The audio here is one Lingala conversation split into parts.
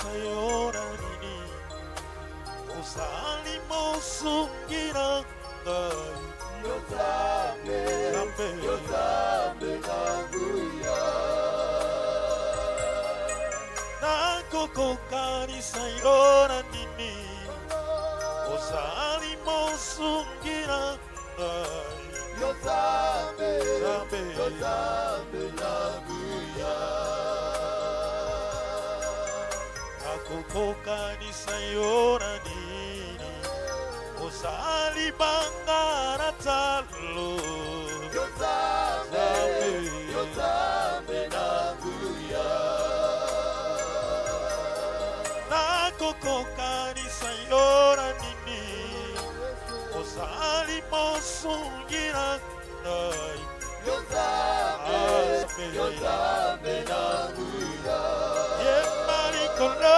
sayona nini osali mosungira ngai Yotambe nanguya nakokokani sayona nini osali mosungira ngai Yotambe nanguya nakokokani sayona nini osali bangara talo Yotambe nanguya nakokokani sayona nini osali mosungira ngai Yotambe nanguya yemarikola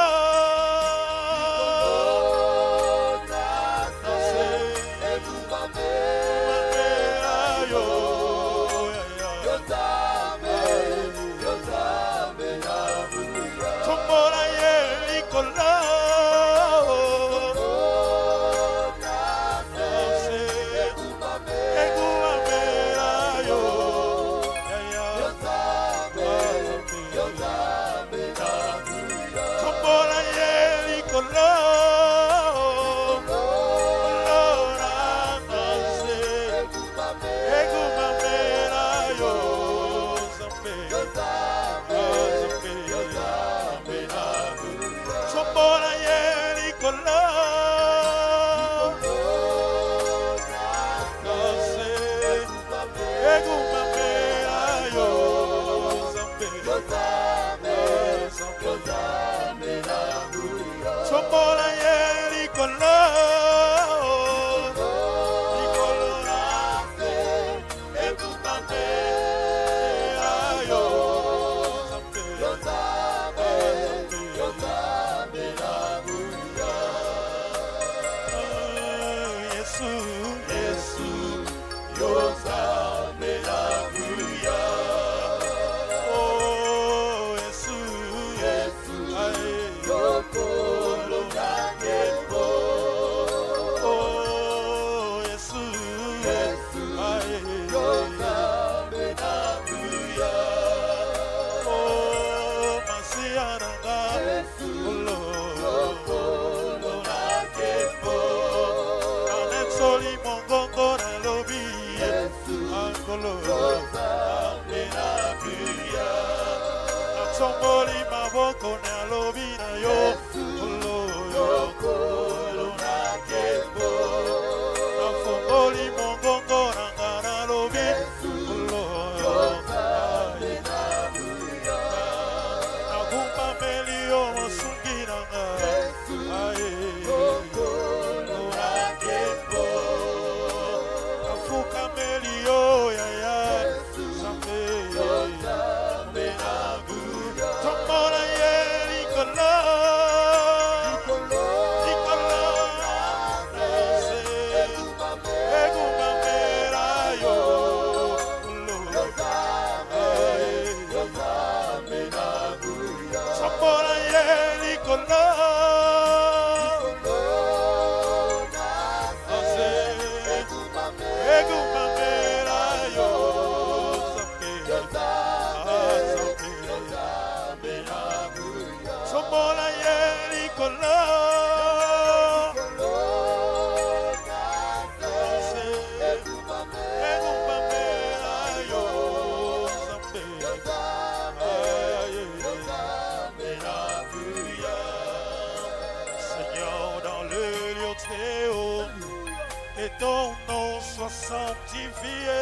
sanctifié,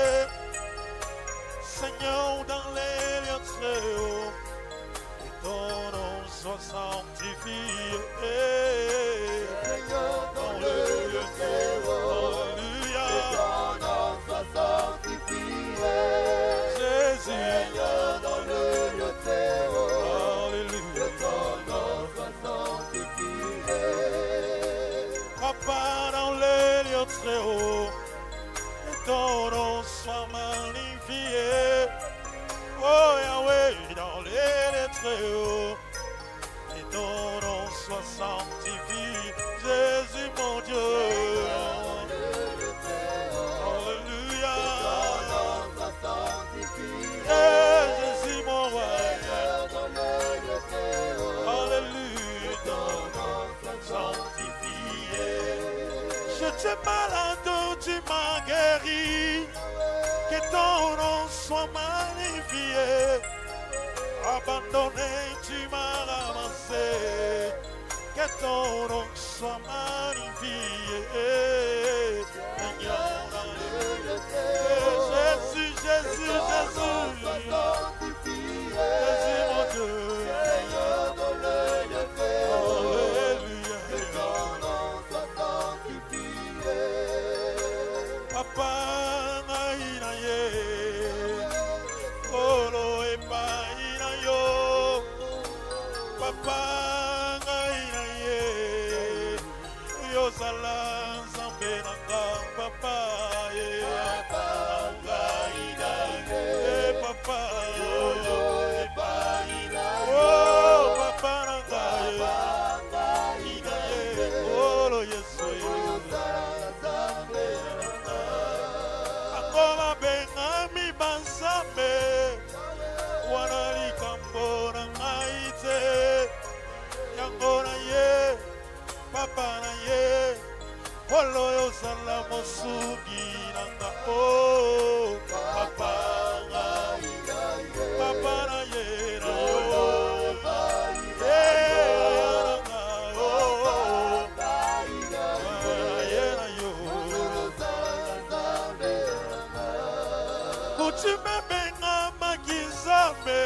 Seigneur dans les lieux très hauts, et ton nom soit sanctifié, Seigneur dans les lieux très hauts, alléluia, et ton nom soit sanctifié, Jésus, Seigneur dans les lieux très hauts, alléluia, et ton nom soit sanctifié, Papa dans les lieux très hauts, ton nom soit magnifié. Oh Yahweh, dans les lettres hauts, et ton nom Toutes ces malades, tu m'as guéri. Que ton nom soit magnifié. Abandonné, tu m'as ramassé. Que ton nom soit magnifié. Jésus, Jésus, Jésus. Jésus, mon Dieu. Alléluia. Papa, naina ye. Olo epa ina yo. Papa, naina ye. Yo salam zambe nanga papa ye. Papa, naina ye. Papa, olo epa ina yo. Papa nanga ye. Olo Yesu ye. Akoma bengami bansame. Wanali kambona ngaite. Yangona ye. Papa na ye. Olo yo salamo sugi nanga o. Papa na ye. Papa na ye na yo. Kuchimebenga magizame.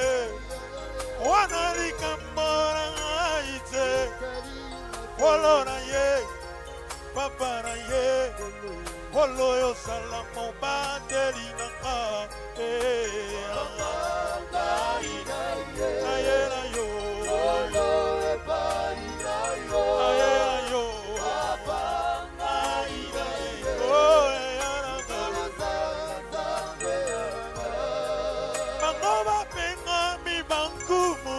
Wanali kambona ngaite. Olo na ye. Papa na ye. Olo yo salamo bateri nanga. Aye na yo. Aye na yo. Oh, Bangoba penga mi bankumu.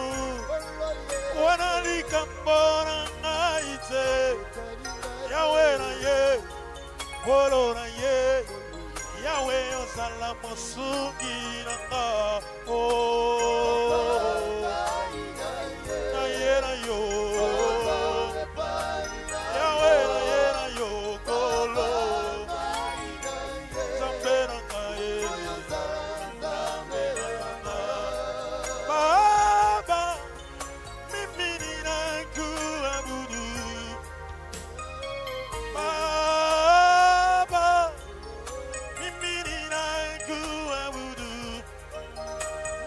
Wanali kambona ngaite. Yahweh na ye. Olo na ye. Yahweh yo salamo sugi nanga. Oh, aye na yo. Yahweh na ye na yo. Kolo zambe nanga ye. Baba, mimi ninakuabudu. Baba, mimi ninakuabudu.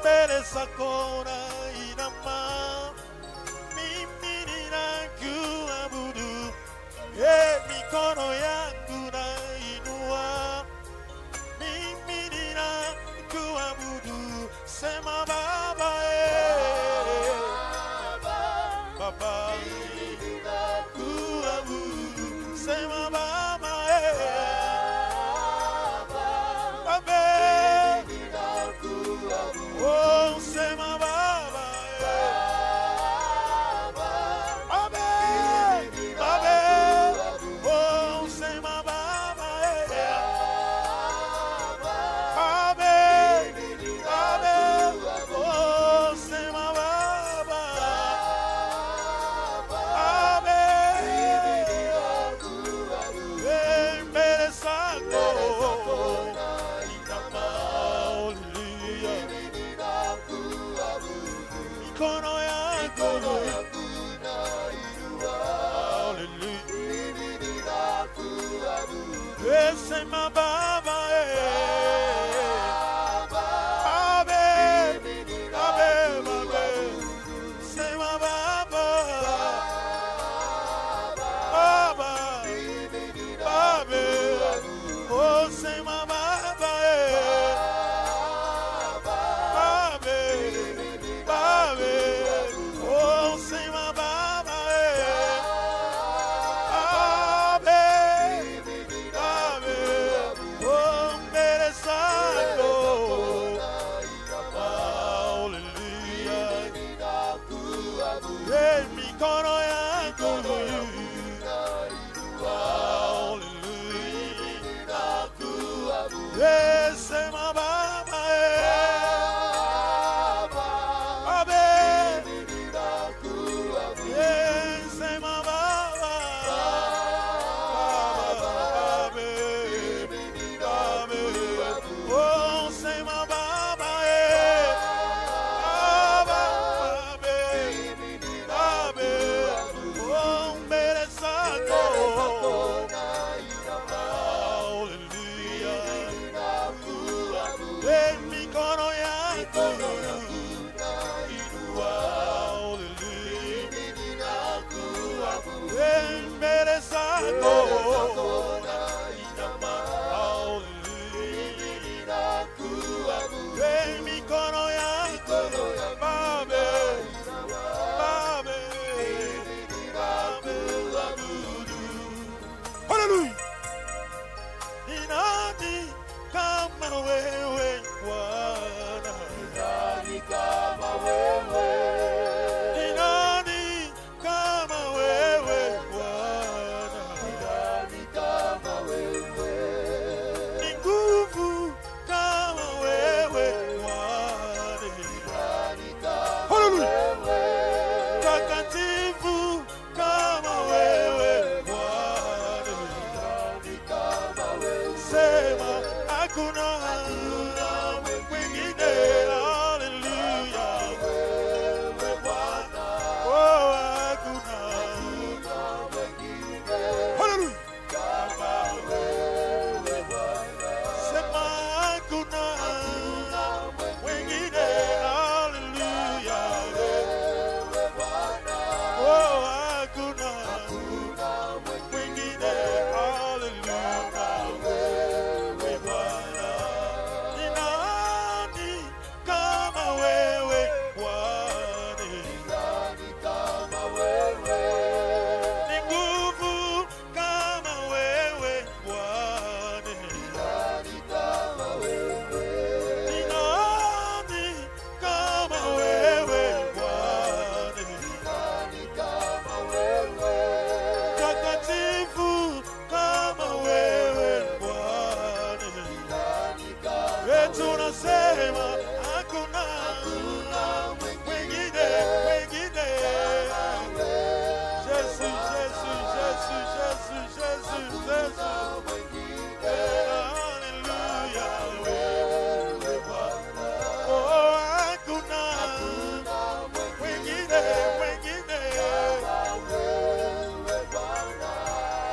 Mbele zako nainama. Mimi ninakuabudu. Mikono yangu nainua. Mimi ninakuabudu. Sema Baba, Baba, kuabudu. Sema Baba, Baba, oh, sema Baba, Baba, Baba, oh, sema Baba, Baba, oh, sema Baba, mbele zako mikono yako sema Baba, sema Baba, oh, sema Baba, oh, sema Baba, oh, mbele zako, hallelujah, mikono yako, hallelujah, sema Baba, sema Baba, hakuna mwingine. Hallelujah. Oh, hakuna. Hallelujah. Sema hakuna mwingine. Hallelujah. Oh, hakuna mwingine. Hallelujah. Wewe Bwana. Ni nani kama wewe Bwana? Ni nguvu kama wewe Bwana. Ni nani kama wewe Bwana? Takatifu kama wewe Bwana. Tunasema hakuna mwingine. Yesu, Yesu, Yesu, Yesu, Yesu, Yesu. Hallelujah. Oh, hakuna mwingine.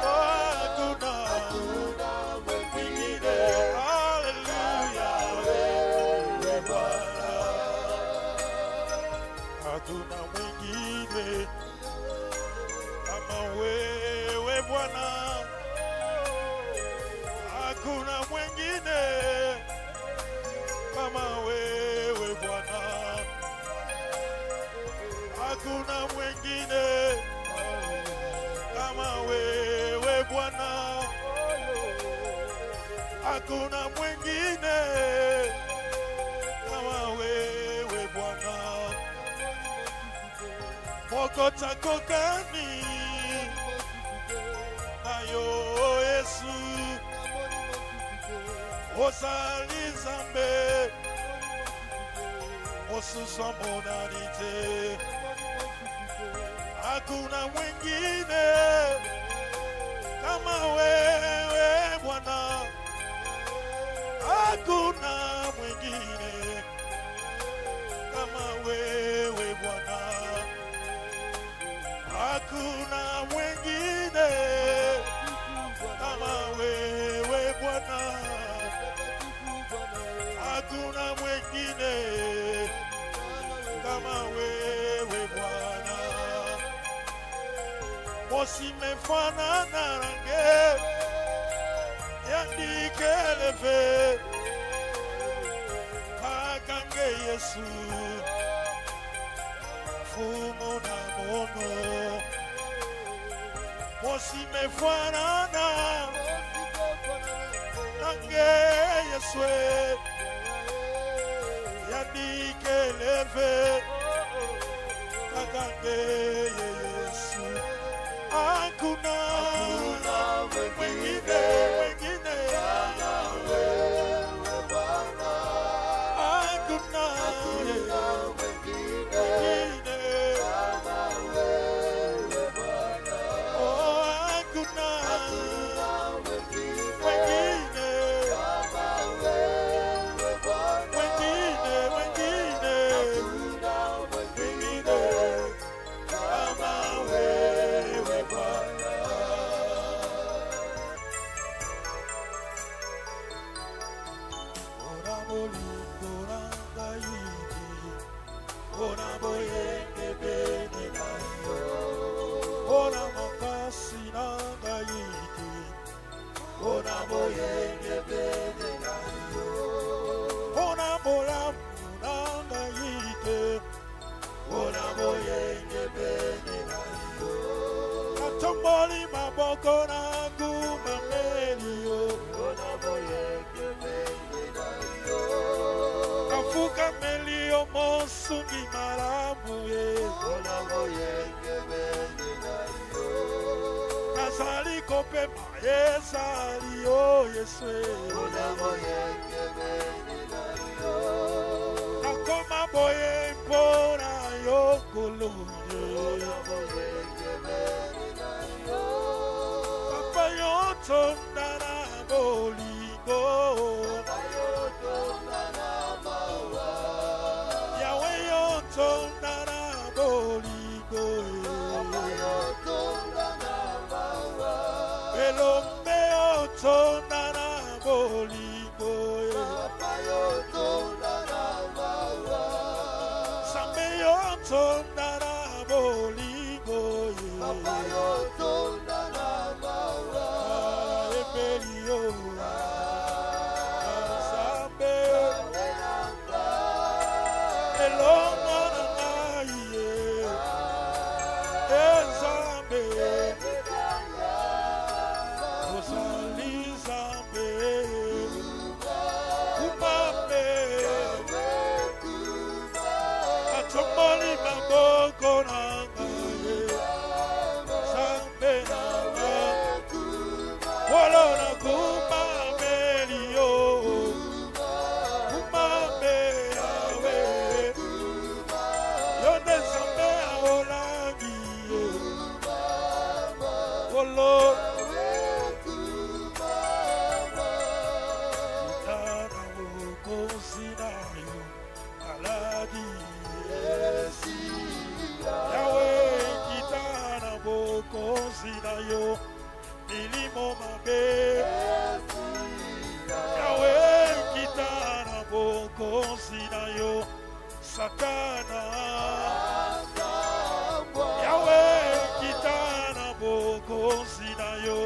Oh, hakuna mwingine. Hallelujah. Hakuna mwingine kama wewe Bwana. Hakuna mwingine kama wewe Bwana. Hakuna mwingine kama wewe Bwana. Hakuna mwingine kama wewe Bwana. Mokota kokani nayo Yesu. Osali Zambe osusa monalite. Hakuna mwingine kama wewe Bwana. Hakuna mwingine kama wewe Bwana. Hakuna mwingine kama wewe Bwana. Hakuna mwingine kama wewe Bwana. Mosi mefanana range yandikeleve kakange Yesu. Fumo na mono mosi mefanana nange Yesu. Yandikeleve kakange Yesu. Hakuna mwingine. Hakuna mwingine. Oh, hakuna mwingine. Kama wewe Bwana. Ora molingo ranga yiki. Ora boyenge bene nayo. Ora mokasi ranga yiki. Ora boyenge bene nayo. Ora bolamu ranga yiki. Ora boyenge bene nayo. Katomboli maboko nangu mamelio. Ora boyenge bene nayo. Kafuka melio mosungi maramu ye. Ora boyenge bene nayo. Nasali kope maye sali o Yesu. Ora boyenge bene nayo. Nakoma boye mpora yo kuluye. Ora boyenge bene nayo. Papa yo tondara bolingo. Satana Yahweh kitana boko sinayo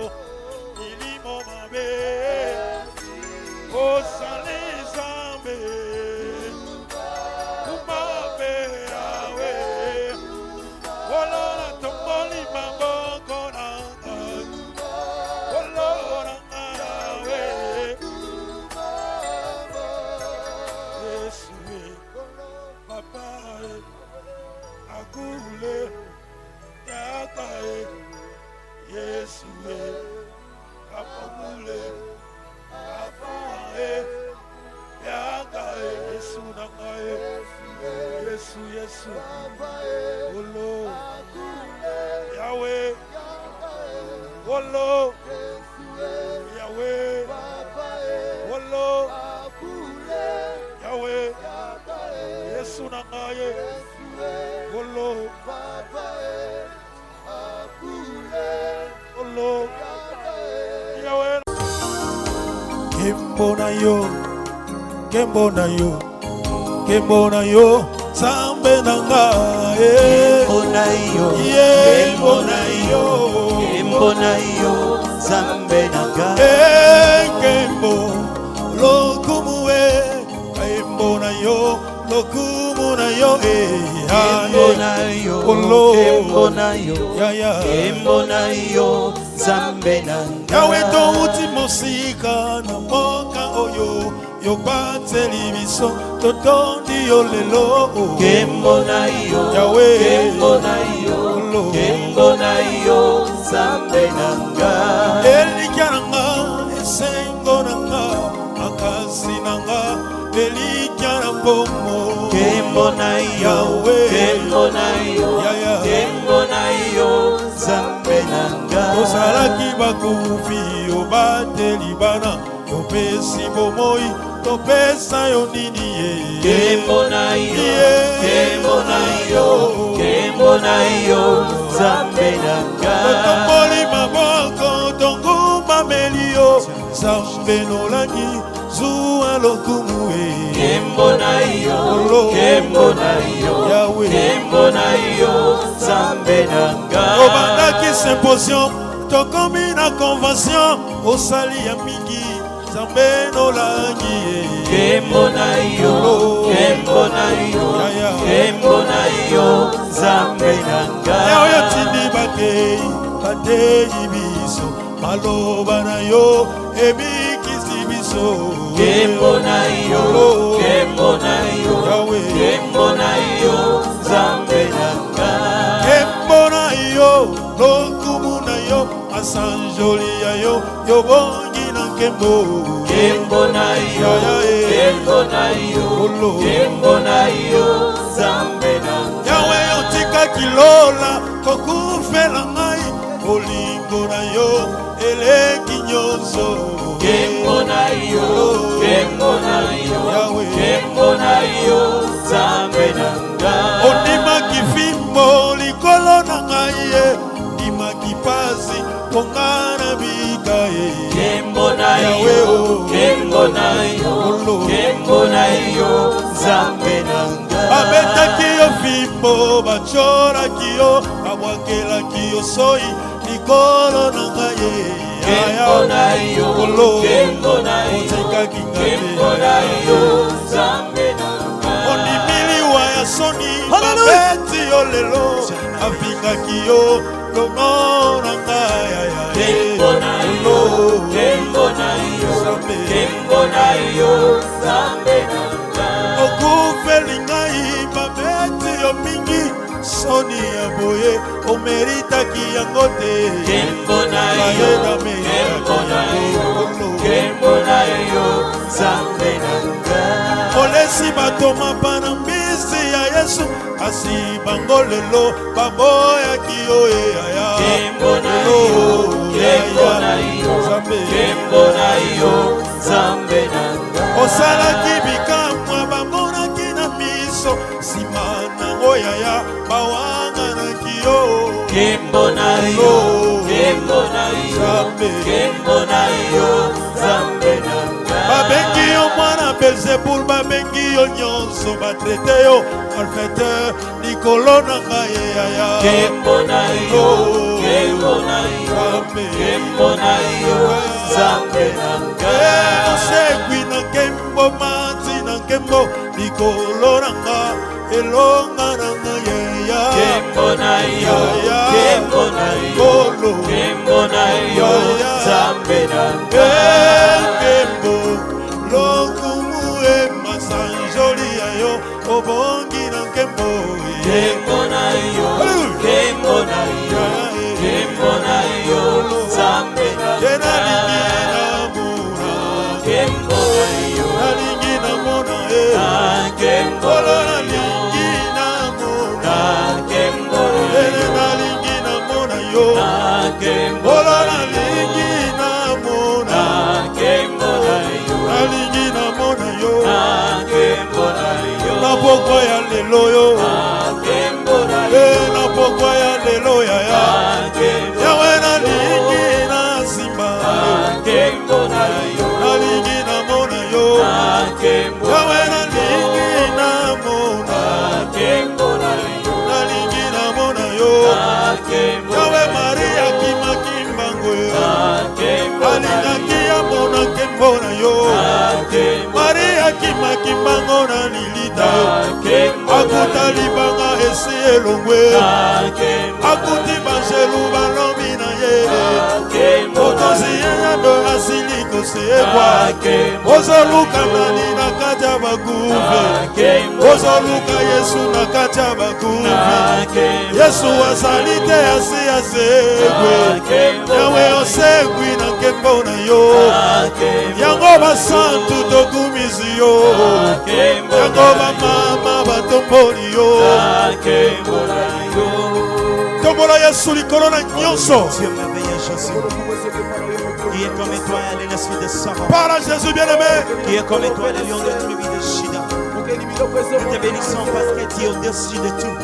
ilimo mabe osale zambe kumabe Yahweh wala tomboli maboko na wala Yahweh Yesu Papa Akule Yakae Yesu Kapamule Afae Yakae Yesu Nakae Yesu Yesu Olo Yahweh Olo Yahweh Olo Yahweh Yesu Nakae Olo Olo Yahweh Kembo na yo Zambe nanga Kembo na yo Zambe nanga Kembo lokumue Kembo na yo lokumu na yo Kembo na yo Zambe nanga Yahweh to uti mosika na moka oyo yo bateli biso totondi yo lelo Kembo na yo Yahweh Kembo na yo Zambe nanga Elikaranga esengo nanga makasi nanga Elikara pomo Kembo na yo Kembo na yo Zambe nanga Osalaki bakufi obateli bana Yopesi bomoi topesa yo nini ye Kembo na yo Zambe nanga Tokoli maboko tonguma melio Zambe nolangi zuwa lokumu Kembo na yo Zambe nanga Obandaki symposium tokomi na convention osali ya mingi Zambe nolangi Kembo na yo Zambe nanga Yawe tindi bakei bateyi biso maloba na yo ebikisi biso Kembo na yo Zambe nanga Kembo na yo lokumu na yo asanjoli ya yo yobongi na nkembo Kembo na yo Zambe nanga Yawe otikaki lola kokufela ngai olingo na yo eleki nyonso Kembo na yo Zambe nanga ondimaki fimbo likolo na ngai ye ndimaki pasi mponga na bika ye Kembo na yo Zambe nanga babetaki yo fimbo bacyoraki yo babwakelaki yo soi likolo na ngai ye Kembo na yo otekaki Kembo na yo Zambe nanga ondimiliwa ya soni babeti yo lelo afingaki yo lomo na ngai Kembo na yo Zambe nanga okufeli ngai babeti yo mingi soni ya boye omeritaki yango te Kembo na yo Zambe nanga olesi bato mapana mbisi ya Yesu kasi bango lelo baboyaki yo eyaya Kembo na yo Nkembo na yo, nkembo na yo, nkembo na yo, Nzambe na ngai. Babengi yo mwana Belzebul, babengi yo nyonso, batraite yo malfaiteur, likolo na ngai yaya. Nkembo na yo, nkembo na yo, nkembo na yo, Nzambe na ngai. Osegwi na nkembo, manzi na nkembo, likolo na ngai, elonga na ngai yaya. Nkembo na yo, nkembo na yo, nkembo na yo, Nzambe na ngai. Nkembo lokumu e masanjoli ya yo, obongi na nkembo. Nkembo na yo, nkembo na yo, nkembo na yo, Nzambe na ngai. Nkembo na yo, Nalingi na mona e, nkembo na yo, nkembo na yo, nalingi na mona yo, nkembo na nalingi na mona, nkembo na yo, nalingi na mona yo, nkembo na yo, na pokwa ya lelo yo, nkembo na yo, na pokwa ya lelo ya ya, yawe nalingi na simba, nkembo na yo, nalingi na mona yo, nkembo yawe nalingi na mona, nkembo na yo, nalingi na mona yo, yawe Maria kima kimbango yo, alingaki ya mona nkembo na yo, Maria kima kimbango na lilita yo, akuta libanga esi elongwe, akuti banjelu balobi na ye, mokonzi yeyado asili kosebwa, ozoluka nani na kati ya bakufi, ozoluka Yesu na kati ya bakufi, Yesu azali te asi asegwe, yawe osegwi na nkembo na yo, yango basantu tokumisi yo, yango bamama batomboli yo, tombola Yesu likolo na nyonso. Dieu merveilleux Jésus, qui est comme étoile et l'esprit de Saba, Par Jésus bien-aimé, qui est comme étoile et lion de tribu de Shida. Nous te bénissons parce que tu es au-dessus de tout.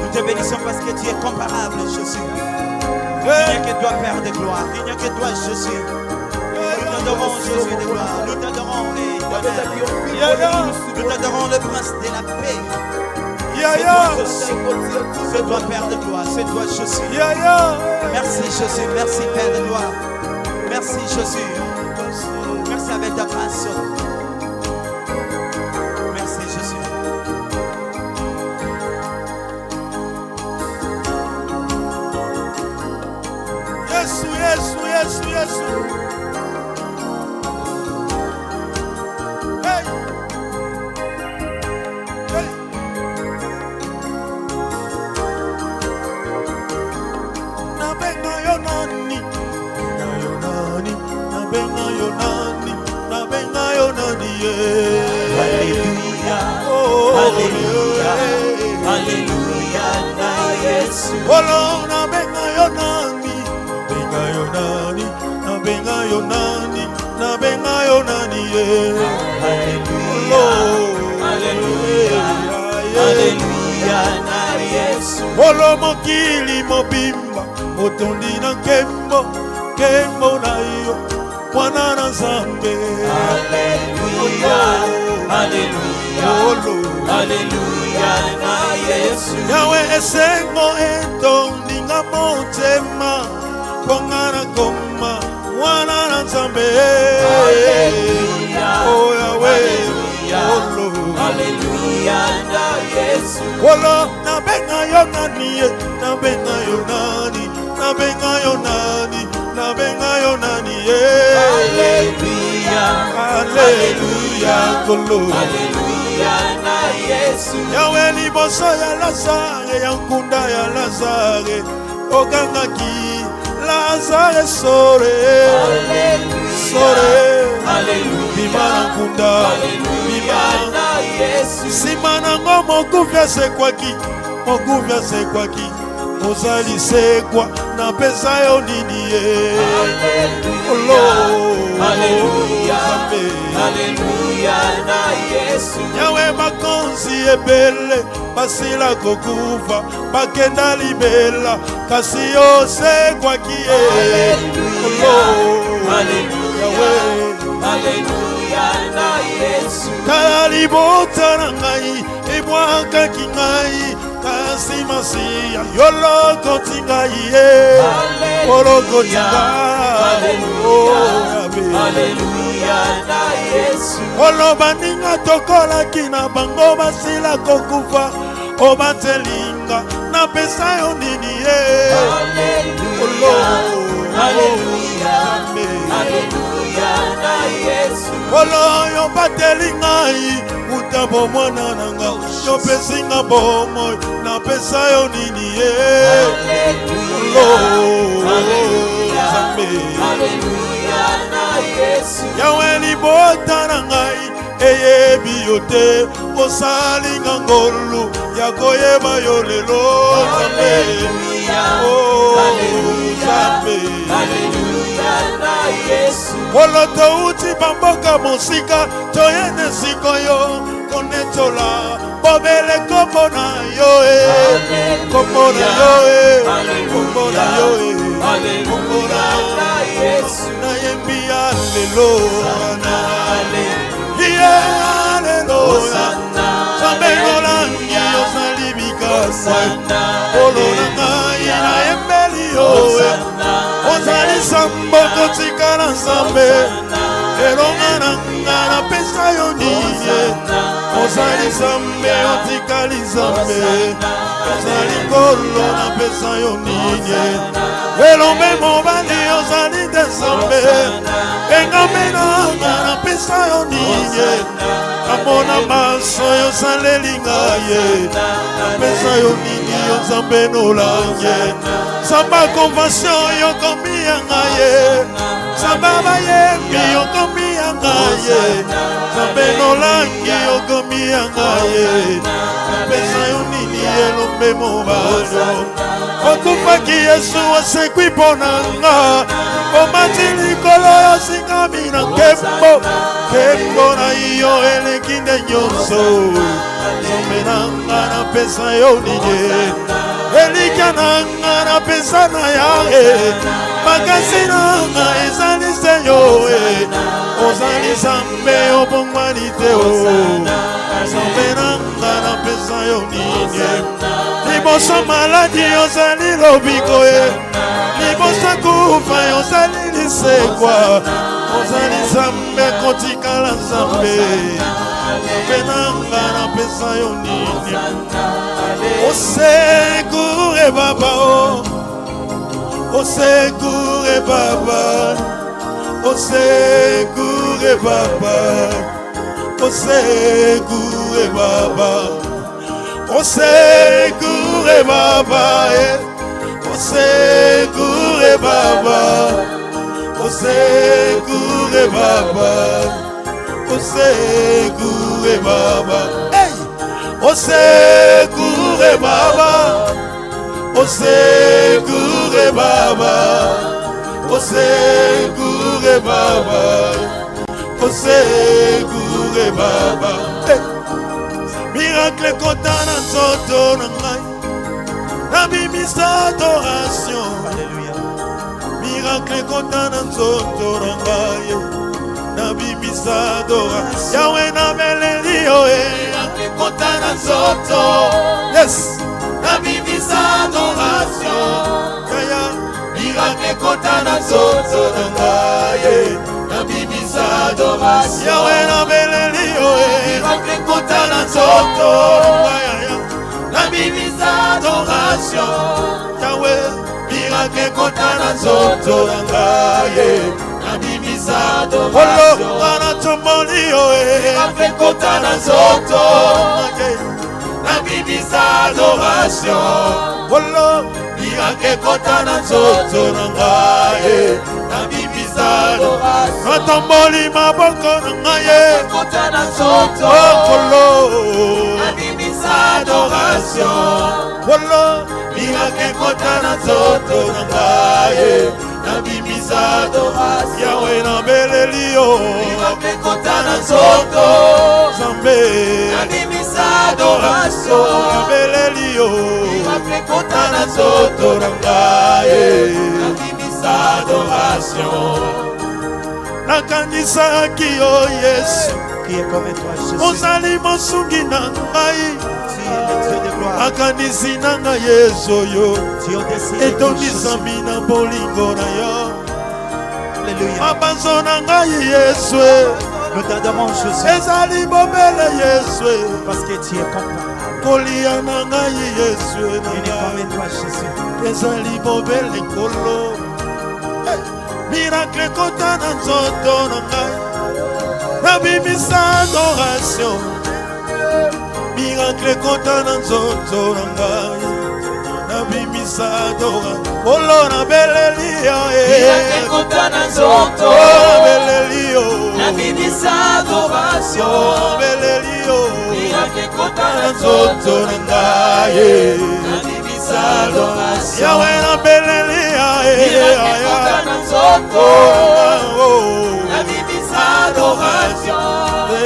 Nous te bénissons parce que tu es comparable, Jésus. Il n'y a que toi, Père de gloire. Il n'y a que toi, Jésus. Nous t'adorons, Jésus de gloire. Nous t'adorons, éternel. Nous t'adorons, le prince de la paix. C'est toi, Père de gloire. C'est toi, Jésus. Merci, Jésus. Merci, Père de gloire. Merci, Jésus. Merci avec ta grâce. Merci, Jésus. Yesu, Yesu, Yesu, Yesu. Hey. Hey. Nabenga yo nani? Nabenga yo nani? Nabenga yo nani? Alléluia. Oh, Alléluia. Alléluia. Na Yesu. Olo nabenga yo nani? Nabenga yo nani? Nabenga yo nani? Nabenga yo nani? Alléluia. Alléluia. Alléluia. Na Yesu. Olo mokili mobimba otondi na nkembo, nkembo na yo mwana na Nzambe. Alléluia. Alléluia. Alléluia. Na Yesu. Yawe esengo etondinga motema mponga na koma mwana na Nzambe. Alléluia. Oh Yawe. Alléluia. Na Yesu. Olo nabenga yo nani? Nabenga yo nani? Nabenga yo nani? Nabenga yo nani? Alléluia. Alléluia. Kolo. Alléluia. Na Yesu. Yawe liboso ya Lazare, ya nkunda ya Lazare, okangaki Lazare sore. Sore. Alléluia. Bima na nkunda. Alléluia. Na Yesu. Sima nango mokufi asekwaki, mokufi asekwaki, ozali sekwa na pesa yo nini ye. Alléluia. Alléluia, Alléluia, na Yesu. Yawe makonzi ebele basila kokufa bakenda libela kasi osekwaki ye. Alléluia, Alléluia, na Yesu. Kala libota na ngai ebwakaki ngai kasi masiya yolokoti ngai ye. Olokoti ngai. Alléluia, na Yesu. Oloba ninga tokolaki na bango basila kokufa obatelinga na pesa yo nini ye. Alléluia, Alléluia, na Yesu. Oloyo bateli ngai utabo mwana nanga yo pesinga bomo na pesa yo nini ye. Alléluia, na Yesu. Yawe libota na ngai eyebi yo te osalinga ngolu ya koyeba yo lelo. Alléluia, Alléluia, na Yesu. Oloto uti bamboka mosika toyene sikoyo konetola bobele kombo na yo kombo na yo kombo na yo Alléluia, na Yesu. na yembi aleluya aleluya sambegolangi osali mikasa olona ngai na yembeli yo ozali sambo kotikala nzambe elonga na nga na pesa yo nini ozali nzambe otikali nzambe ozali nkolo na pesa yo nini elombe mobali ozali nde nzambe engambe na nga na pesa yo nini amona maso yo osaleli ngai na pesa yo nini yo nzambe nolange samba convention yo komi ya ngai samba bayembi yo komi ya ngai nzambe nolangi yo komi ya ngai na pesa yo nini elombe mobali okufaki Yesu osekwi mpo na nga omati likolo yosingami na nkembo nkembo na yo eleki nde nyonso nzambe na nga na pesa yo nini elikya na nga na pesa na yawe makasi na nga ezali se yo ozali nzambe obongwani te nzambe na nga na pesa yo nini liboso maladi ozali lobiko liboso kufa ozali lisekwa ozali nzambe kotikala nzambe nzambe na nga na pesa yo nini osekure baba osekure baba osekure baba osekure baba osekure baba osekure baba osekure baba osekure baba osekure baba osekure baba osekure baba osekure baba miracle kota na nzoto na ngai nabimisa adoration miracle kota na nzoto na ngai nabimisa adoration yawe nabeleli yo miracle kota na nzoto yes nabimisa adoration yaya miracle kota na nzoto na ngai nabimisa adoration yawe nabeleli yo miracle kota na nzoto yaya nabimisa adoration yawe miracle kota na nzoto na ngai nabimisa adoration ngana tomoli yo miracle kota na nzoto nabimisa adoration miracle kota na nzoto na ngai nabimisa adoration natomboli maboko na ngai kota na nzoto nabimisa adoration miracle kota na nzoto na ngai nabimisa adoration. Yahweh nabeleli yo Miracle kota na nzoto, Nzambe nabimisa adoration. nabeleli yo Miracle kota na nzoto na ngai, nabimisa adoration. nakanisaki yo Yesu Qui est comme toi, Jésus. ozali mosungi na ngai Tu es le Dieu de gloire. makanisi na ngai Yesu oyo Tu as décidé de etonisami na bolingo na yo Alléluia. mabanzo na ngai Yesu Nous t'adorons, Jésus, ezali bobele Yesu parce que tu es comparable. kolia na ngai Yesu na Il est ngai comme toi, Jésus. ezali bobele kolo miracle kota na nzoto na ngai nabimisa adoration miracle kota na nzoto na ngai nabimisa adoration kolo nabeleli yo Miracle kota na nzoto, nabeleli yo nabimisa adoration. nabeleli yo Miracle kota na na nzoto nzoto na ngai nabimisa adoration. yawe nabeleli Miracle kota na nzoto, oh nabimisa adoration.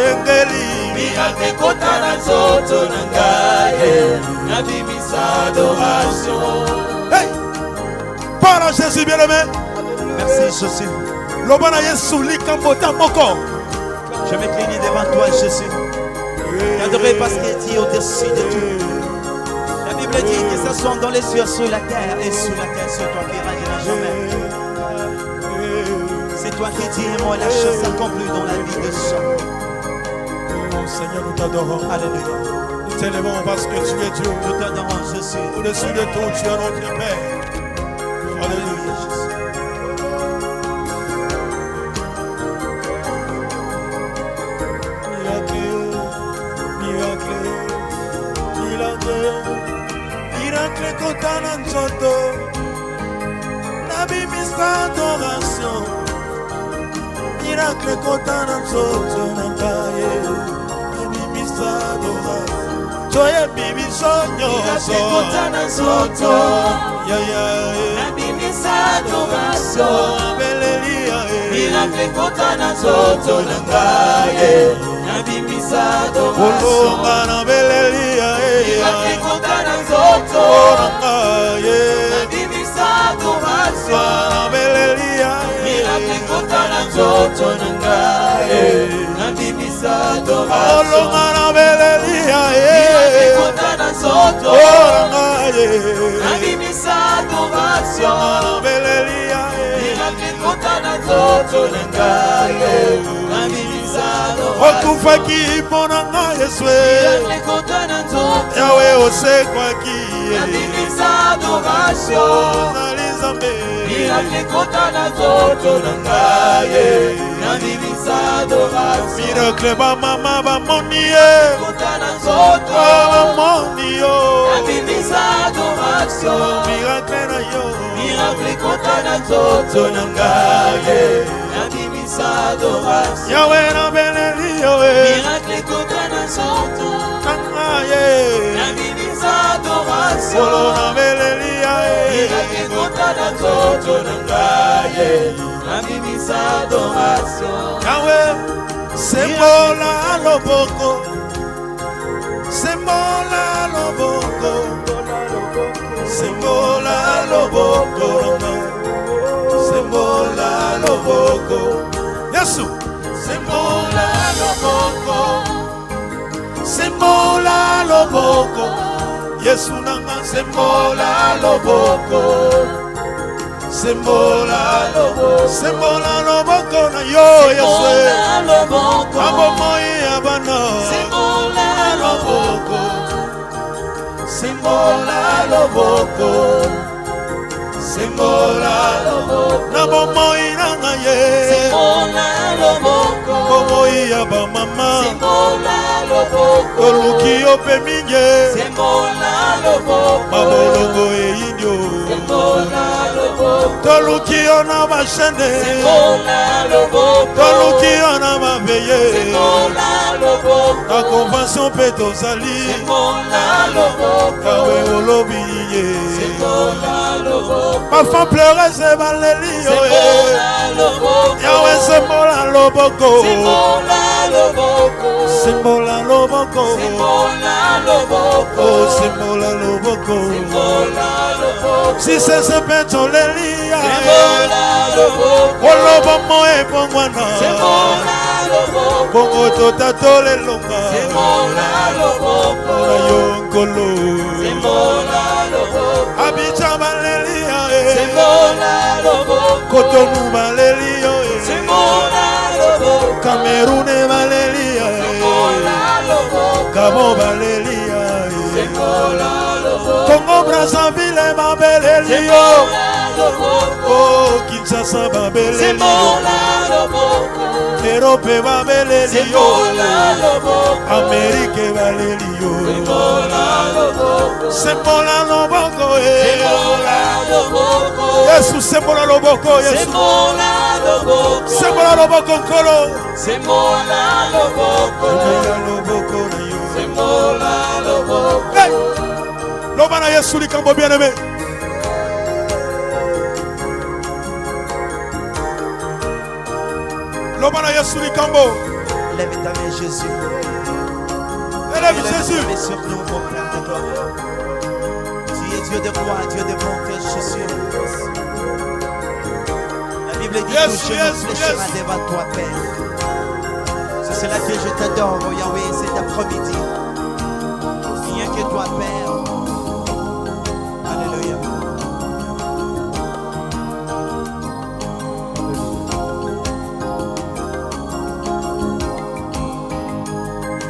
engeli Miracle kota na nzoto na ngai, nabimisa adoration. hey para Jésus bien-aimé Merci, Jésus. loba na Yesu likambo ta moko Je m'incline devant toi, Jésus. T'adorer parce que tu es au-dessus de tout. La Bible dit que ce soit dans les cieux, sur la terre et sous la terre, c'est toi qui règne à jamais. C'est toi qui dis, moi, la chose s'accomplit dans la vie de chacun. Oh Seigneur, nous t'adorons. Alléluia. Nous t'élevons parce que tu es Dieu. Nous t'adorons, Jésus. Au-dessus de tout, tu es notre Père. Alléluia. Alléluia, Jésus. Miracle kota na nzoto nabimisa adoration miracle kota na nzoto na ngai nabimisa adoration toyebi biso nyonso Miracle kota na nzoto, nabimisa adoration. nabeleli Miracle kota na nzoto na ngai, nabimisa adoration. olonga nabeleli Miracle kota na nzoto, ngai nabimisa adoration. nabeleli Miracle kota na nzoto na ngai, nabimisa adoration. olonga nabeleli Miracle kota na nzoto, ngai nabimisa adoration. nabeleli Miracle kota na nzoto na ngai, nabimisa adoration. okufaki mpo na ngai Yesu Miracle kota na nzoto, yawe osekwaki nabimisa adoration. ozali Nzambe Miracle kota na nzoto na ngai, nabimisa adoration. miracle bamama bamoni ye Kota na nzoto, bamoni yo nabimisa adoration. miracle na yo Miracle kota na nzoto na ngai, nabimisa adoration. yawe nabeleli yo Miracle kota na nzoto, na ngai nabimisa olo adoration. nabeleli Miracle kota na nzoto na ngai, nabimisa adoration. yawe sembola loboko sembola loboko sembola loboko sembola loboko Yesu sembola loboko sembola loboko Yesu nanga sembola loboko sembola loboko na yo Yesu Sembola loboko, abomoi abana sembola loboko, sembola loboko sembola loboko na bomoi nanga ye sembola loboko, bomoi ya bamama sembola loboko, toluki yo mpe mingi sembola loboko, babolongo eyindio sembola loboko, toluki yo na bashene sembola loboko, toluki yo na mabeye sembola loboko, na convention mpe tozali sembola loboko, kawe olobi ye sembola loboko. Parfois pleurer c'est baléli yo. Yahweh c'est mola loboko. C'est mola loboko. Oh c'est mola loboko. Si c'est ce péton l'élia. Olobo mo e bongwana. Bongo totato le longa. Na yonkolo. Abidjan balelia. Cotonou balelia. Cameroun balelia. Gabon balelia. Congo Brazzaville balelia. Oh Kinshasa balelia. Europe balelia. Amérique balelia. C'est mon la loboko. Yesu c'est mon la loboko. C'est mon la loboko kolo. C'est mon la loboko. C'est mon la loboko. Hey! Lobana Yesu likambo bien aimé. Lobana Yesu likambo. Lève ta main Jésus. Élève Jésus. Mets sur nous mon Père de gloire. Tu es Dieu de gloire, Dieu de bonté, Jésus. La Bible dit que je me fléchira devant toi, Père. C'est cela que je t'adore, oh Yahweh, cet après-midi. Rien que toi, Père. Alléluia.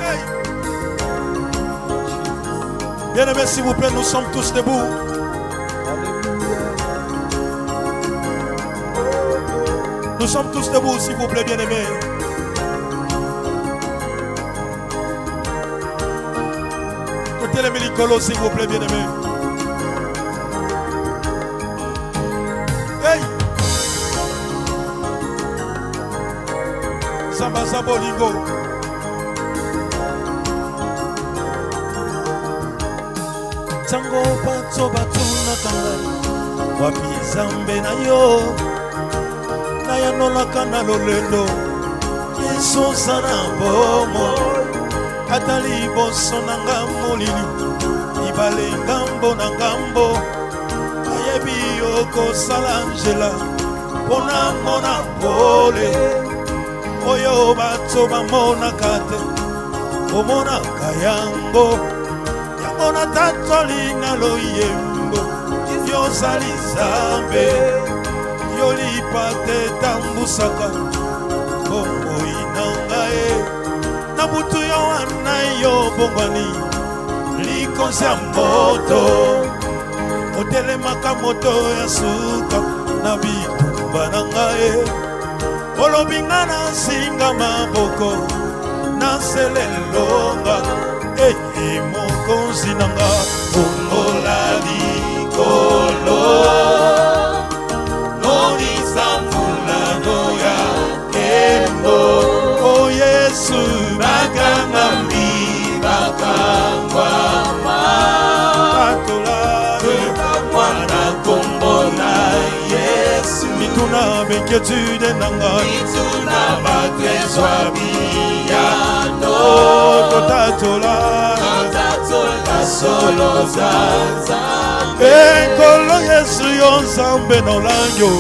Hey. Bien-aimés, s'il vous plaît, nous sommes tous debout. Nous sommes tous debout, s'il vous plaît, bien-aimés. Écoutez les mélicolos, s'il vous plaît, bien-aimés. Hey! Samba Bolingo. Tango bato batuna kangai. Wapi zambe na yo. Naya nolaka na lolendo. Yesu sana bomo. Atali boso na ngambo lili. Ibale ngambo na ngambo. Ayebi yoko salangela. Pona mona pole. Oyo bato bamona kate. Omona kayango. Yamona tatoli na loyembo. Yo sali zambe. Yoli pate tambusaka. Kongo inangae. Nabutu yo anayo bongwani. Likonsi ya moto. Otele makamoto ya suka. Na bitumba nangae. Olobinga na singa maboko. Na selelonga. Mokonzi nanga. Kongola likolo. Noni samfula noya. Kembo. Oh Yesu. Bakanga mbi. Bakangwa ma. Atolare. Mwana kombona Yesu. Mituna benkietude nanga. Mituna bakezwa biyano. Totatola. Totatola solo zanza. Enkolo Yesu yo nzambe nolanyo.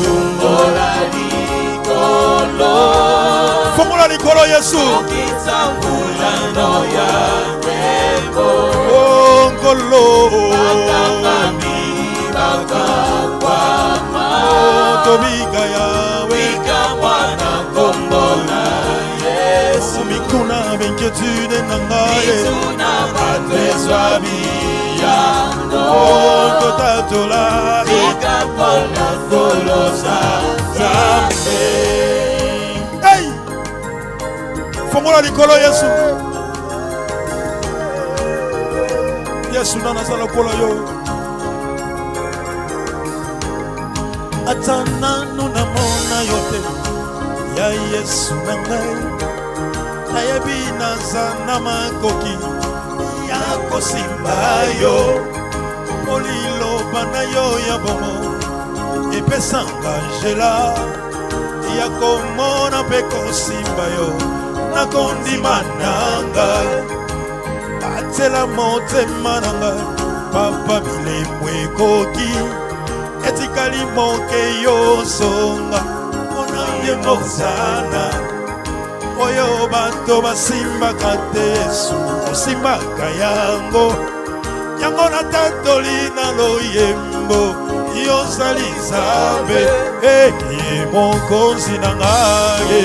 Fongola likolo. Fongola likolo Yesu. Okitambula noya tembo. Ongolo. Bakanga mi bakangwa ma. Tobiga yawe. Bika mwana kombona Yesu. Mikuna benkietude nangaye. Mituna batezwa biyano. Totatola. Bika mwana solo zanza. Hey! Fongola likolo Yesu. Yesu nana sala kola yo. Atana nuna mona yote. Ya Yesu nangai. Nayebi nazana makoki. Ya kosimba yo. Olilo bana yo ya bomo. pesanga nzela ya komona mpe kosimba yo na kondima nanga batela motema nanga papa bilembo ekoki etikali moke yo songa mpona ye mozana oyo bato basimbaka te Yesu osimbaka yango yango natatoli na loyembo yozali Nzambe ye mokonzi na ngai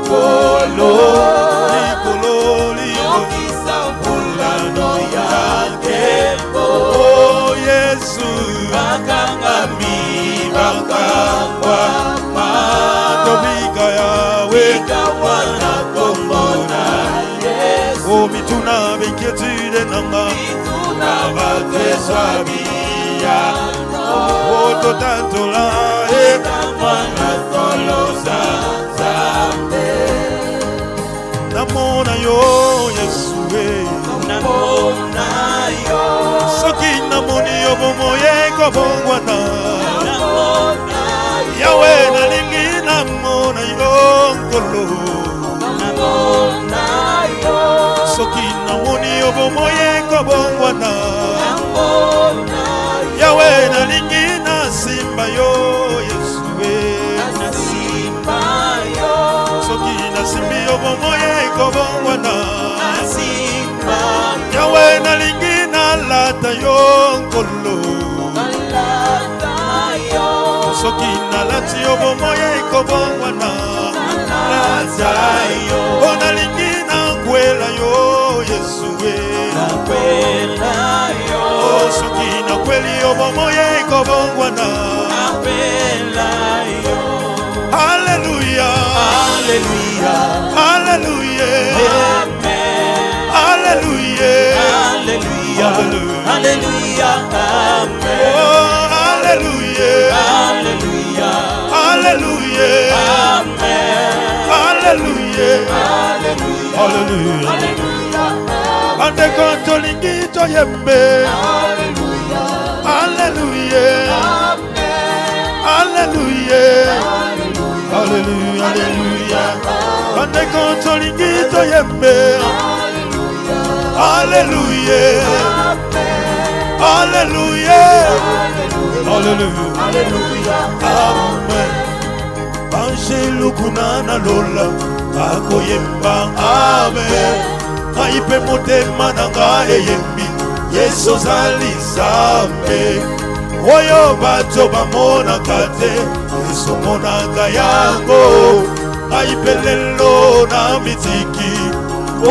likolo yokisa mpulano ya nkembo oh Yesu bakangami bakangwa matobika yawe wana kombo na Yesu oh mituna b'inquiétude nanga mituna bateswa biya oh totantola mwana solo za Nzambe namona yo Yesu namona yo soki namoni yo bomoye kobongwana namona yawe nalingi namona yo nkolo namona yo soki namoni yo bomoye kobongwana namona yawe nalingi nasimba yo Yesu nasimba yo soki nasimbi yo bomoye kobongwana nasimba yawe nalingi nalata yo nkolo nalata yo soki nalati yo bomoye kobongwana nalata yo o nalingi nakwela yo Yesu nakwela yo soki nakweli yo bomoye kobongwana nakwela yo Hallelujah Hallelujah Hallelujah Amen Hallelujah Hallelujah Hallelujah Amen oh Hallelujah Hallelujah Hallelujah Amen Hallelujah Hallelujah Hallelujah ande kontolingi toyembe Hallelujah Hallelujah Amen Hallelujah Hallelujah Hallelujah ande kontolingi toyembe Hallelujah Hallelujah Hallelujah Amen Angelu kunana lola akoyemba Amen Aipe motema nanga eyembi Yesu ozali Nzambe oyo bato bamonaka te Yesu omonaka yango aipe lelo na mitiki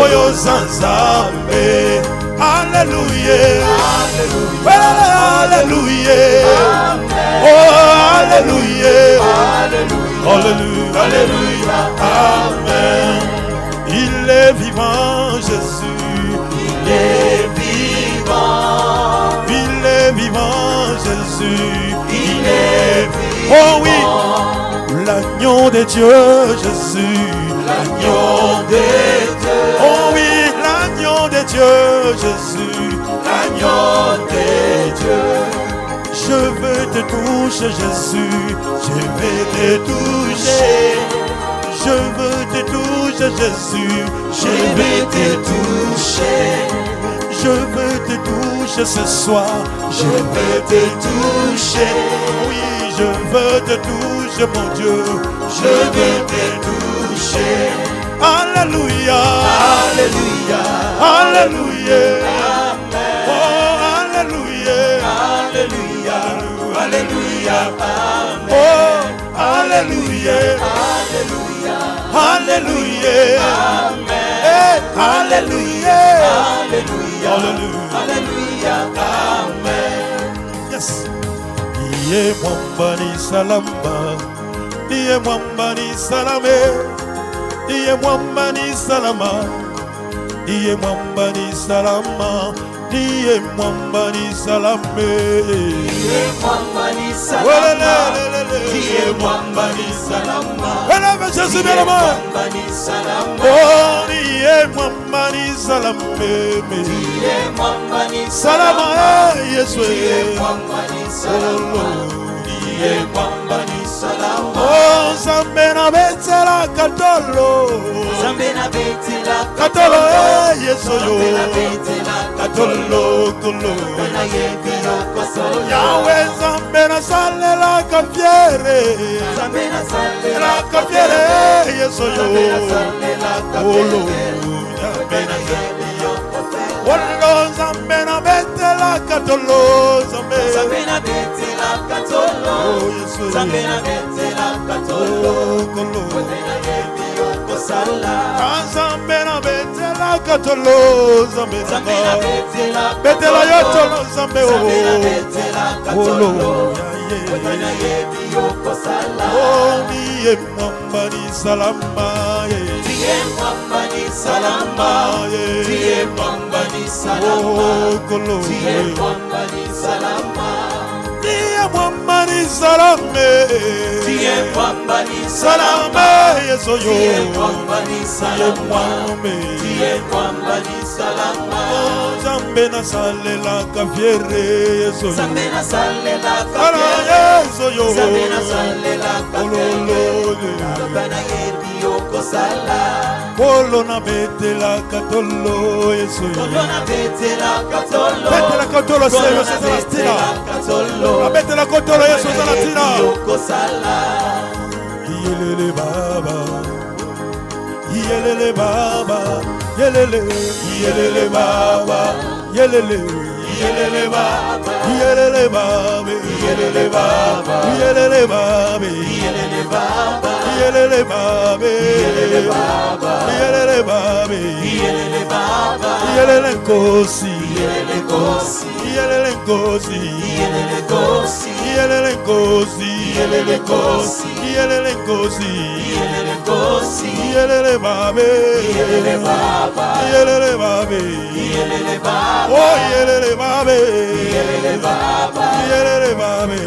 oyo za Nzambe Hallelujah Hallelujah oh Hallelujah Hallelujah Hallelujah Amen il est vivant Jésus Il est vivant il est vivant Jésus Il est vivant oh oui l'agneau de Dieu Jésus L'agneau de Dieu oh oui l'agneau de Dieu Jésus L'agneau de Dieu je veux te toucher Jésus je veux te toucher je veux te toucher Jésus Je vais te toucher je veux te toucher ce soir Je veux te toucher oui je veux te toucher mon Dieu Je veux te toucher Alléluia Alléluia Alléluia Amen oh Alléluia Alléluia Alléluia Amen oh Alléluia Alléluia Alléluia Amen Alléluia Alléluia Alléluia Amen yes Iye mwamba ni salama Iye mwamba ni salame Iye mwamba ni salama Iye mwamba ni salama Iye mwamba ni salame Iye mwamba ni salama Iye mwamba ni salama Élève Jésus bien la main mwamba ni salama Oh Iye mwamba ni salame Iye mwamba ni Salama Yesu Iye mwamba ni salama Tiye mwamba ni salama. Oh, Nzambe na betela katolo. Nzambe na betela Katolo, Yesu yo. Nzambe na betela Katolo, kolo. na yebi yoko solo. Yahweh, Nzambe na salela kafiere. Nzambe na salela La kafiere, Yesu yo. Nzambe na salela Olo, Nzambe na yebi yoko solo. Olo, Nzambe na betela katolo. Nzambe na betela katolo. Oh, Yesu. Nzambe na betela katolo. Kolo. Nzambe na yebi yoko sala. Nzambe na betela katolo. Nzambe Nzambe na betela betela yotolo. Nzambe Nzambe na betela katolo. yeah. Nzambe na yebi yoko sala. Oh, niye mwamba ni salama. Tiye mwamba ni salama. Tiye mwamba ni salama. Oh, kolo. Tiye mwamba ni salama. Niye mwamba ni salame. Tiye mwamba ni Salame, Yesu yo. Tiye mwamba ni salama. Tiye Tiye mwamba ni salama. Oh, Nzambe na salela kafiere. Yesu yo. Nzambe na salela Ala kafiere. Yesu yo. Nzambe na salela kafiere. Ololo. Nzambe na yebi yoko sala. Kolo na betela katolo. Yesu yo. Kolo na betela katolo. Betela katolo seyo sesalatina. Na betela katolo Yesu sesalatina. Yelele baba. Yelele baba. Yelele. Yelele baba. Yelele. Yelele baba. Yelele baba. Yelele baba. Yelele baba. Yelele baba. Yelele baba. Yelele baba. Yelele baba. Yelele baba. Yelele kosi. Yelele kosi. Yelele kosi. Yelele kosi. Yelele kosi. Yelele kosi. Yelele kosi. Yelele kosi. Yelele babe. Yelele baba. Yelele babe. Yelele baba. Oh yelele babe. Yelele baba. Yelele babe.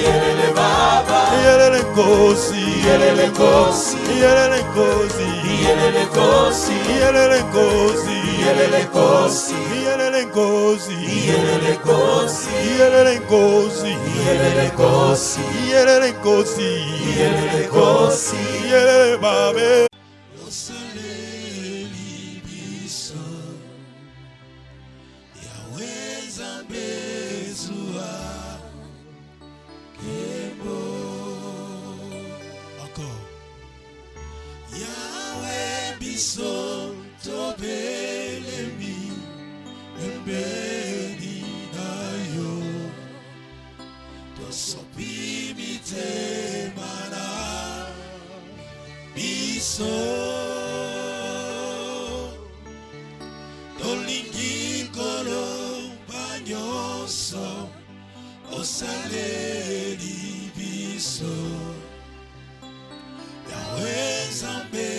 Yelele baba. Yelele kosi. Yelele kosi. Yelele kosi. Yelele kosi. Yelele kosi. Yelele kosi. Yelele kosi. Yelele kosi. Yelele kosi. Yelele kosi. Yelele kosi. Yelele kosi. Yelele babe. Encore. Yahweh biso tobelemi embeni na yo tosopi mitema na biso tolingi kolomba nyonso osaleli biso Yahweh Nzambe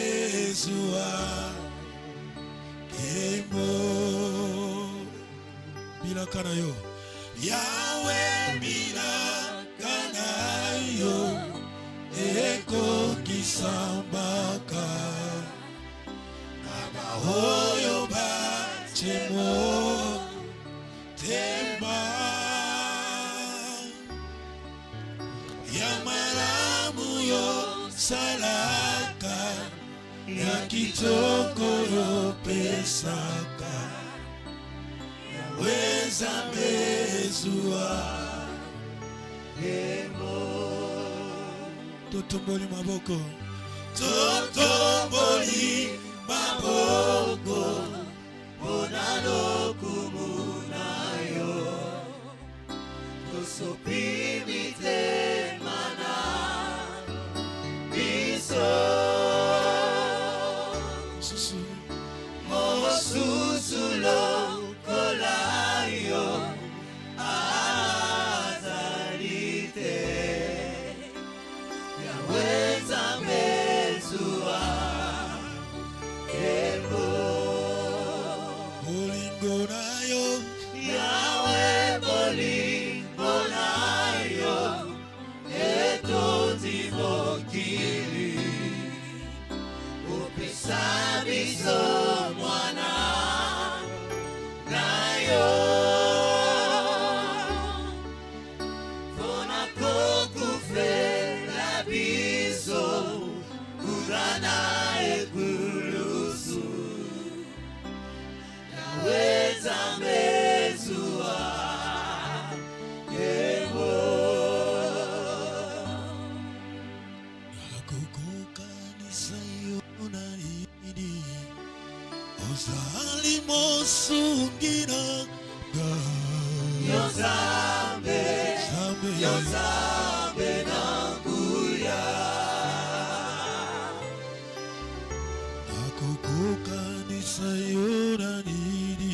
zwa kemo bilaka na yo Yahweh bilaka na yo ekokisambaka na baoyo bachemo temba ya malamu yo salaka ya kitoko yo pesaka Yahweh Nzambe zwa kemo totomboli maboko Onalokumu na yo tosopi mitema na biso mosusu lokola yo azali te Yahweh Nzambe zwa Nakukukanisa yona idi Ozali mosungira Yozambe nanguya Nakukukanisa yona idi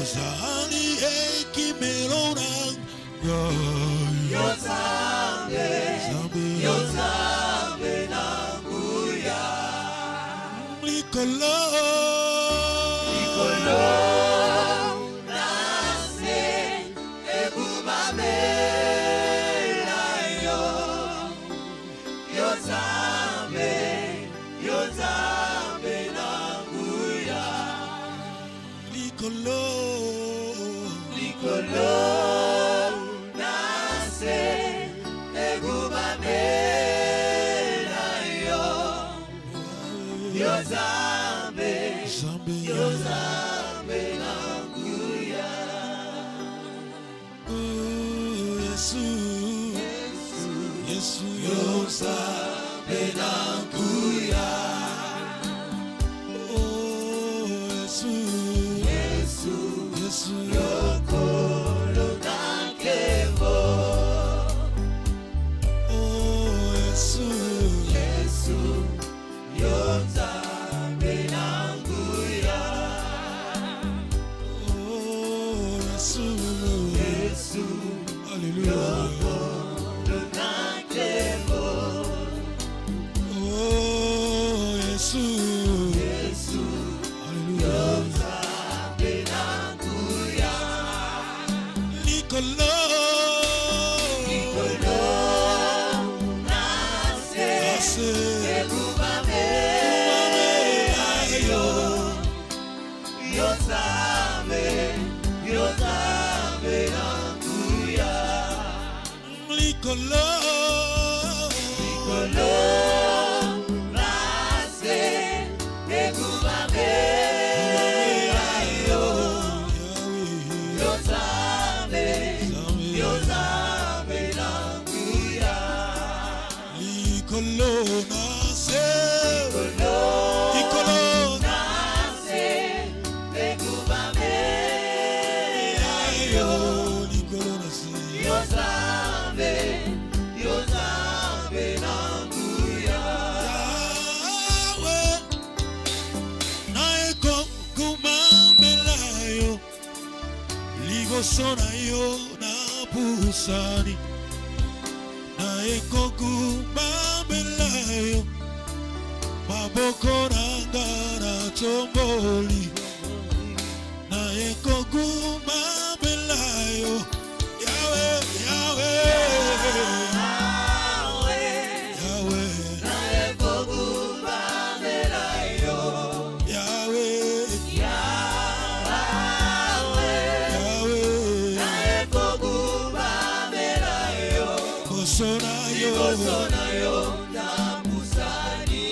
Ozali ekimelona Yozambe nanguya Likolo nase egumame nayo Yozambe nanguya Likolo nase egumame nayo Yozambe nanguya Yesu Yozambe nanguya Yesu yokolo nankebo Yesu Yozambe nanguya Yesu yokolo nankebo Yesu Yozambe nanguya Likolo nase egumame nayo Yozambe nanguya Likolo nase egumame nayo Yozambe nanguya Likolo nase nase egumame nayo Yozambe nanguya Yahweh naeko kumambelayo Ligosona yo na pusani naeko kumambelayo Maboko nanga na tomboli naeko kumambelayo Yahweh Sonayo na musani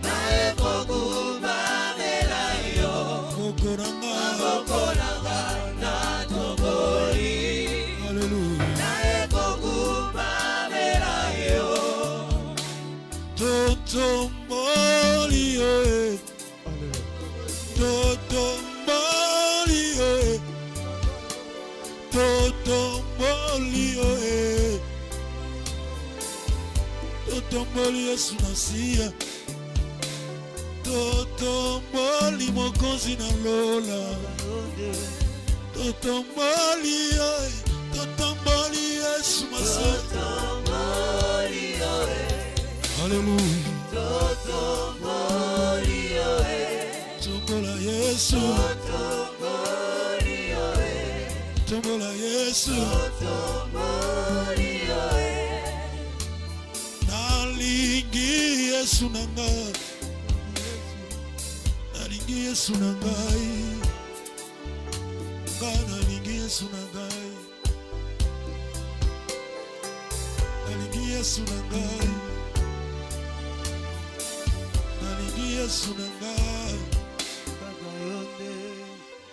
naeko kumamelayo Mabokoranga na toboli naeko kumamelayo Totomboli Totomboli Yesu nasia Totomboli mokonzi na lola Totomboli Yesu masia Hallelujah Tombola Yesu Tombola Yesu Nalingi Yesu nangai Nalingi Yesu nangai Nalingi Yesu nangai Nalingi Yesu nangai Nalingi Yesu nangai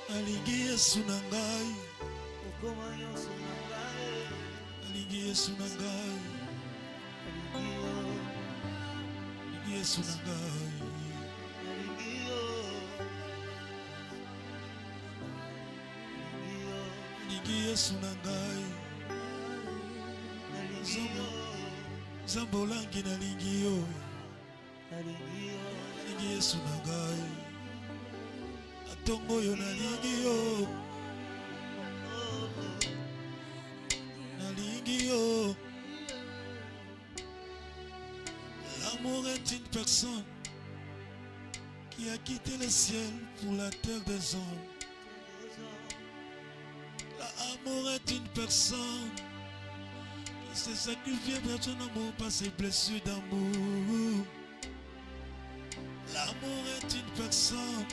Nalingi Yesu nangai Nalingi Yesu nangai Yesu na ngai. Nalingi Yesu na ngai. Nzambe olangi nalingi yo. Nalingi Yesu na ngai. Atongo yo nalingi yo. Nalingi yo. L'amour est une personne qui a quitté le ciel pour la terre des hommes. L'amour est une personne qui s'est sacrifiée pour son amour par ses blessures d'amour. L'amour est une personne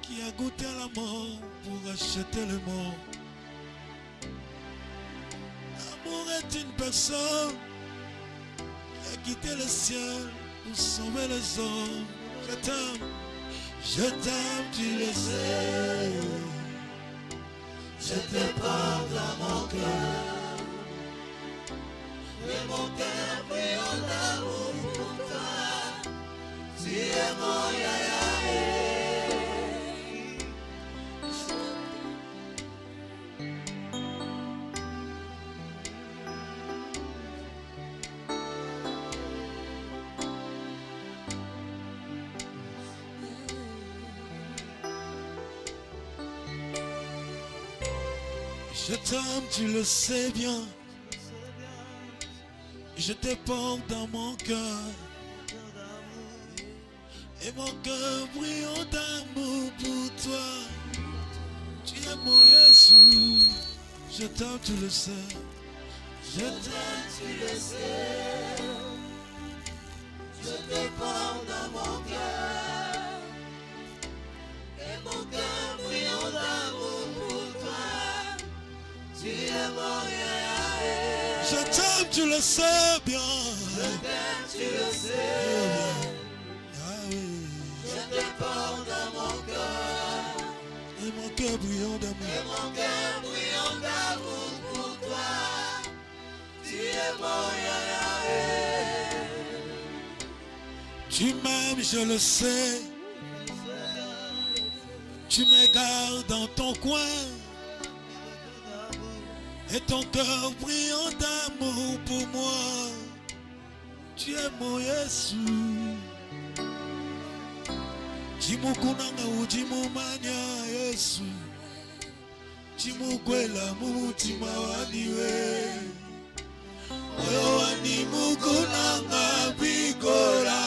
qui a goûté à la mort pour acheter le mort. L'amour est une personne qui a quitté le ciel pour sauver les hommes. Je t'aime, tu le sais. Je te porte dans mon cœur. Et mon cœur brille en amour pour toi. Tu es mon yaya. Je t'aime, tu le sais bien. Je te porte dans mon cœur. Et mon cœur brillant d'amour pour toi. Tu es mon Jésus. Je t'aime, tu le sais. Je t'aime, tu le sais. Je te porte dans mon cœur. Et mon cœur brillant d'amour pour toi. Tu es mon yaya. Je t'aime, tu le sais bien. Je t'aime, tu le sais. Ah oui. Je te porte dans mon cœur. Et mon cœur brillant d'amour. Et mon cœur brillant d'amour pour toi. Tu es mon yaya. Tu m'aimes, je le sais. Tu me gardes dans ton coin. Et ton cœur brillant d'amour pour moi. Tu es mon Jésus. Chimukunanga uchimumanya Yesu. Chimukwela mumutima waniwe. Moyo wani mukunanga bigora.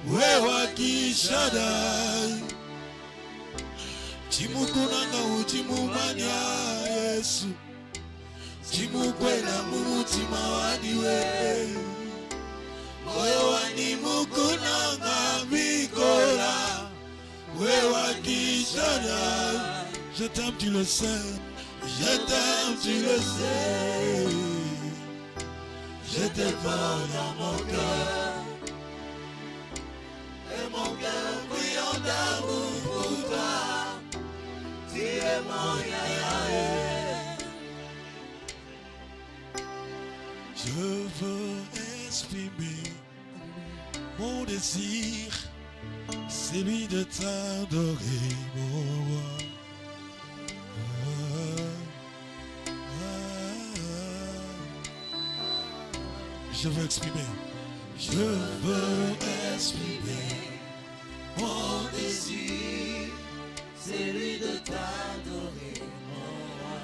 Wewa kishadai. Chimukunanga uchimumanya Yesu. Chimukwela mumutima waniwe. Moyo wani mukunanga bigora. Wewa kishadai. Je t'aime, tu le sais. Je t'aime, tu le sais. Je te porte dans mon cœur. Et mon cœur brillant d'amour pour toi. Tu es mon yaya. Je veux exprimer mon désir, celui de t'adorer, mon roi. Je veux exprimer. Je veux exprimer mon désir, celui de t'adorer, mon roi.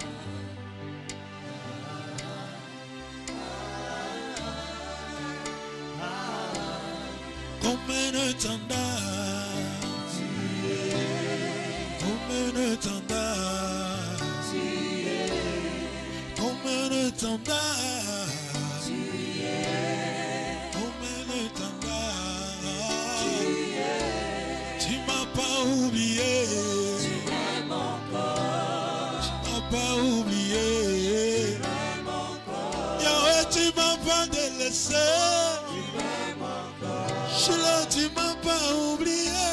Comme un étendard, comme un étendard, comme un étendard, comme un étendard. Tu m'as pas oublié, tu m'aimes encore, tu m'as pas oublié, tu m'aimes encore. Yahweh, tu m'as pas délaissé. Tu m'as pas oublié.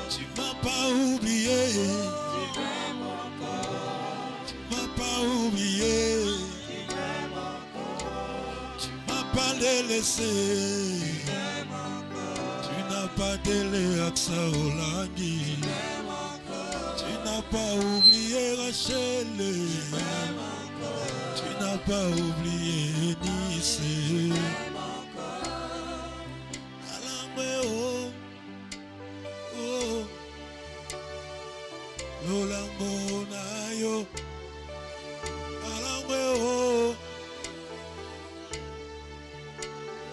Tu m'as pas oublié. Tu m'as pas oublié. Tu m'as pas délaissé. Tu n'as pas délaissé Aksa Olangi. Tu n'as pas oublié Rachel. Tu n'as pas oublié Nice. Alangwe oh, oh, Lolango na yo. Alangwe oh,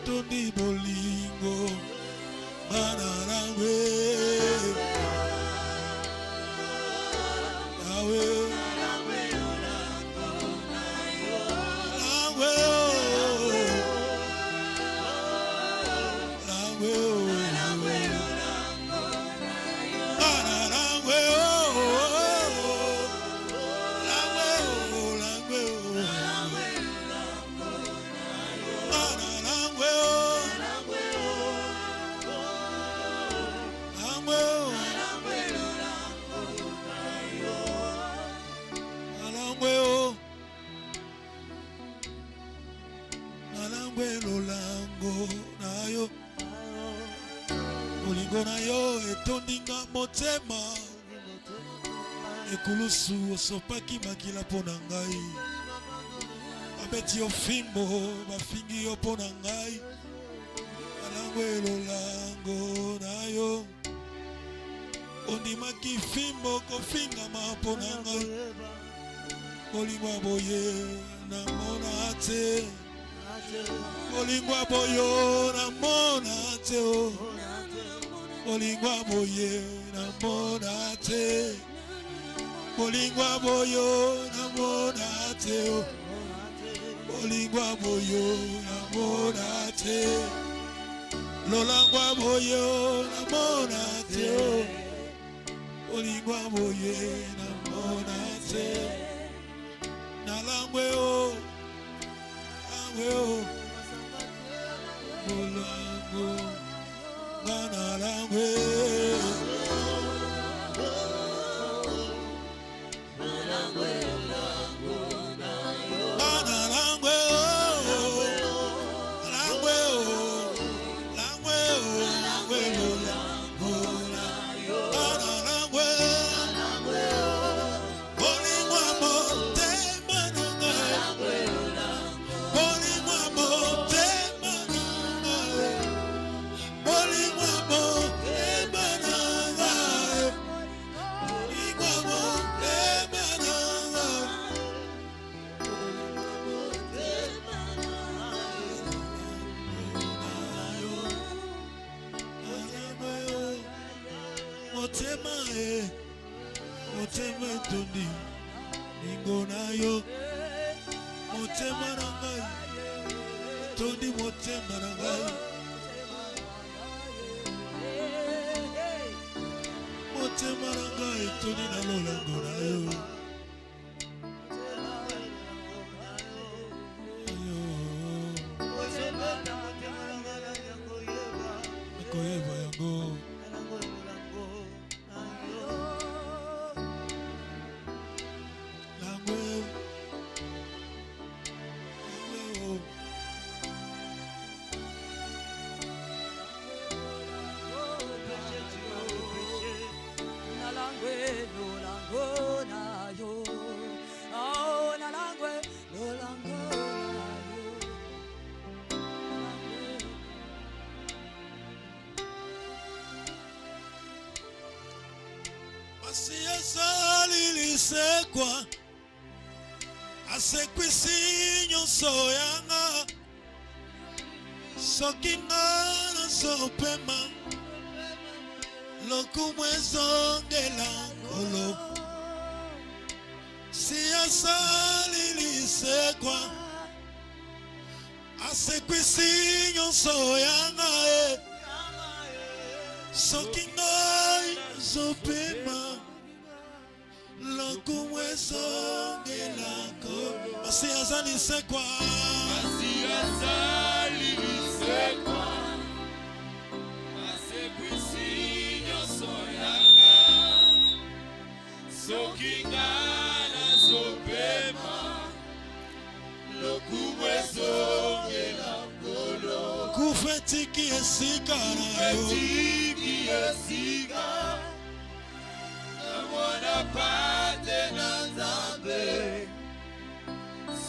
Tony Bolingo, Alangwe. Motema ekulusu osopaki makila pona ngai abeti yo fimbo bafingi yo pona ngai alangwe lolango na yo ondimaki fimbo kofingama pona ngai bolingwa boye na mona te bolingwa boyo na mona te Bolingwa boye na mona te. Bolingwa boyo na mona te. Bolingwa boyo na mona te. Lolangwa boyo na mona te. Bolingwa boye na mona te. Nalangwe o, langwe o, Bolango. Langwe Motema Tony Ningo na yo Motema na ngai Tony motema na ngai Motema na ngai Tony na lolango na yo Koyeba yango Sekwa asekwisi nyonso yanga soki nga nazopema lokumu ezongela nkolo si asalili sekwa asekwisi nyonso yanga soki nga nazopema lokumu ezongelako Asi azali sekwa asekwisi nyonso yanga soki nga nazopema lokumu ezongelako etiki esika na yo etiki esika namona pate na Nzambe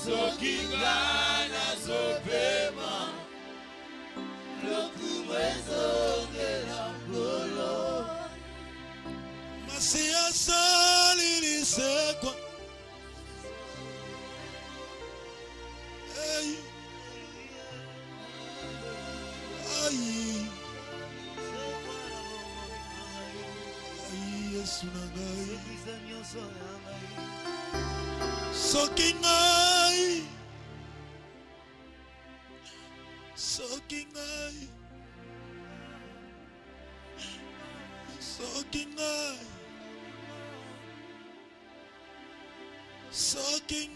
soki ngai nazopema lokumu ezongela ngolo masi asali lisekwa Yesu na ngai soki ngai soki ngai soki ngai soki ngai